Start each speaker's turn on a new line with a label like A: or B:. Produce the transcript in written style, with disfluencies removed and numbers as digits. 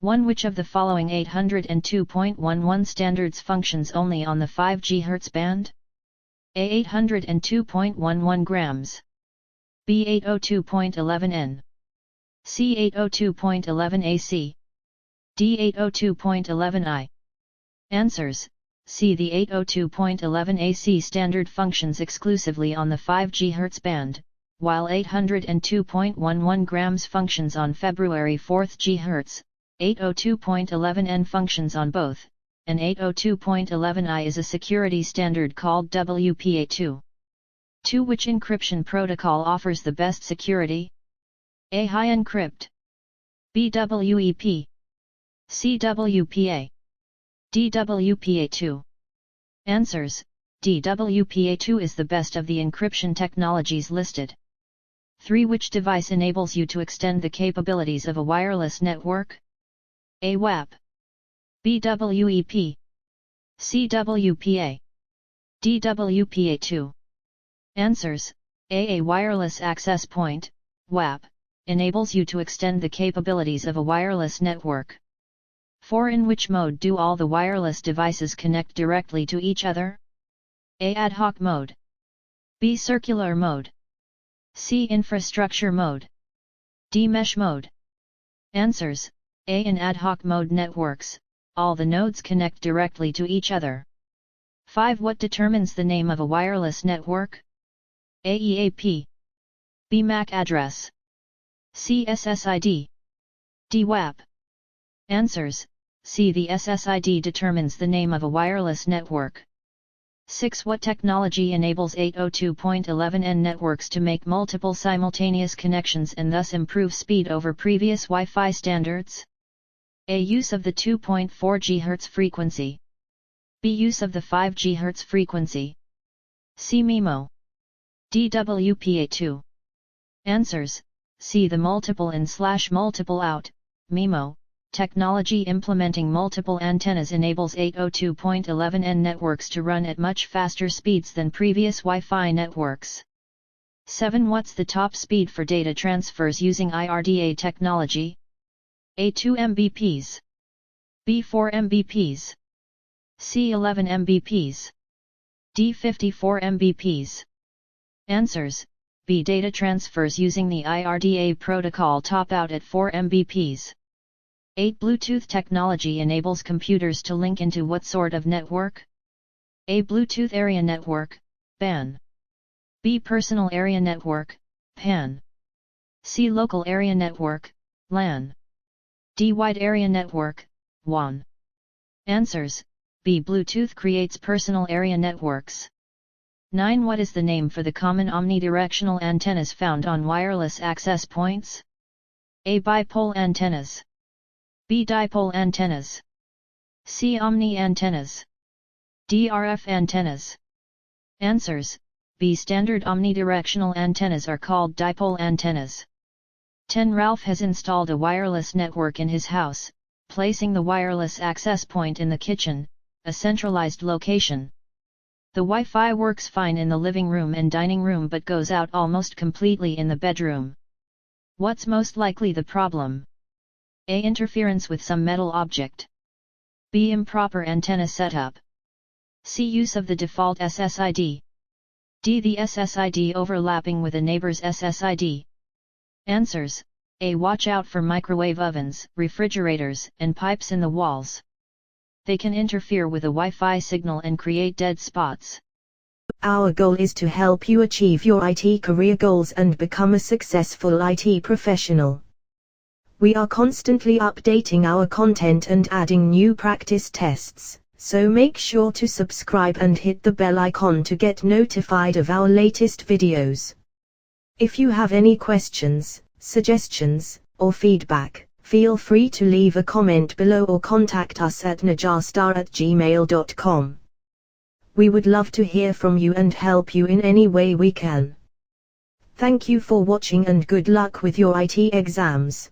A: 1. Which of the following 802.11 standards functions only on the 5 GHz band? A. 802.11 grams. B. 802.11n. C. 802.11 AC. D. 802.11I. Answers: C. The 802.11 AC standard functions exclusively on the 5 GHz band, while 802.11 grams functions on February 4 GHz, 802.11n functions on both, and 802.11I is a security standard called WPA2. 2. Which encryption protocol offers the best security? A. High encrypt. B. WEP. C. WPA. D. WPA2. Answers: D. WPA2 is the best of the encryption technologies listed. 3. Which device enables you to extend the capabilities of a wireless network? A. WAP. B. WEP. C. WPA. D. WPA2. Answers: A. A wireless access point, WAP, enables you to extend the capabilities of a wireless network. 4. In which mode do all the wireless devices connect directly to each other? A. Ad hoc mode. B. Circular mode. C. Infrastructure mode. D. Mesh mode. Answers: A. In ad hoc mode networks, all the nodes connect directly to each other. 5. What determines the name of a wireless network? A. EAP. B. MAC address. C. SSID. D. WAP. Answers: C. The SSID determines the name of a wireless network. 6. What technology enables 802.11n networks to make multiple simultaneous connections and thus improve speed over previous Wi-Fi standards? A. Use of the 2.4 GHz frequency. B. Use of the 5 GHz frequency. C. MIMO. D. WPA2. Answers: C. The multiple in/multiple out, MIMO, technology implementing multiple antennas enables 802.11n networks to run at much faster speeds than previous Wi-Fi networks. 7. What's the top speed for data transfers using IRDA technology? A. 2 Mbps. B. 4 Mbps. C. 11 Mbps. D. 54 Mbps. Answers: B. Data transfers using the IRDA protocol top out at 4 Mbps. 8. Bluetooth technology enables computers to link into what sort of network? A. Bluetooth Area Network, BAN. B. Personal Area Network, PAN. C. Local Area Network, LAN. D. Wide Area Network, WAN. Answers: B. Bluetooth creates personal area networks. 9. What is the name for the common omnidirectional antennas found on wireless access points? A. Bipole antennas. B. Dipole antennas. C. Omni antennas. D. RF antennas. Answers: B. Standard omnidirectional antennas are called dipole antennas. 10. Ralph has installed a wireless network in his house, placing the wireless access point in the kitchen, a centralized location. The Wi-Fi works fine in the living room and dining room but goes out almost completely in the bedroom. What's most likely the problem? A. Interference with some metal object. B. Improper antenna setup. C. Use of the default SSID. D. The SSID overlapping with a neighbor's SSID. Answers: A. Watch out for microwave ovens, refrigerators, and pipes in the walls. They can interfere with a Wi-Fi signal and create dead spots.
B: Our goal is to help you achieve your IT career goals and become a successful IT professional. We are constantly updating our content and adding new practice tests, so make sure to subscribe and hit the bell icon to get notified of our latest videos. If you have any questions, suggestions, or feedback, feel free to leave a comment below or contact us at najarstar@gmail.com. We would love to hear from you and help you in any way we can. Thank you for watching and good luck with your IT exams.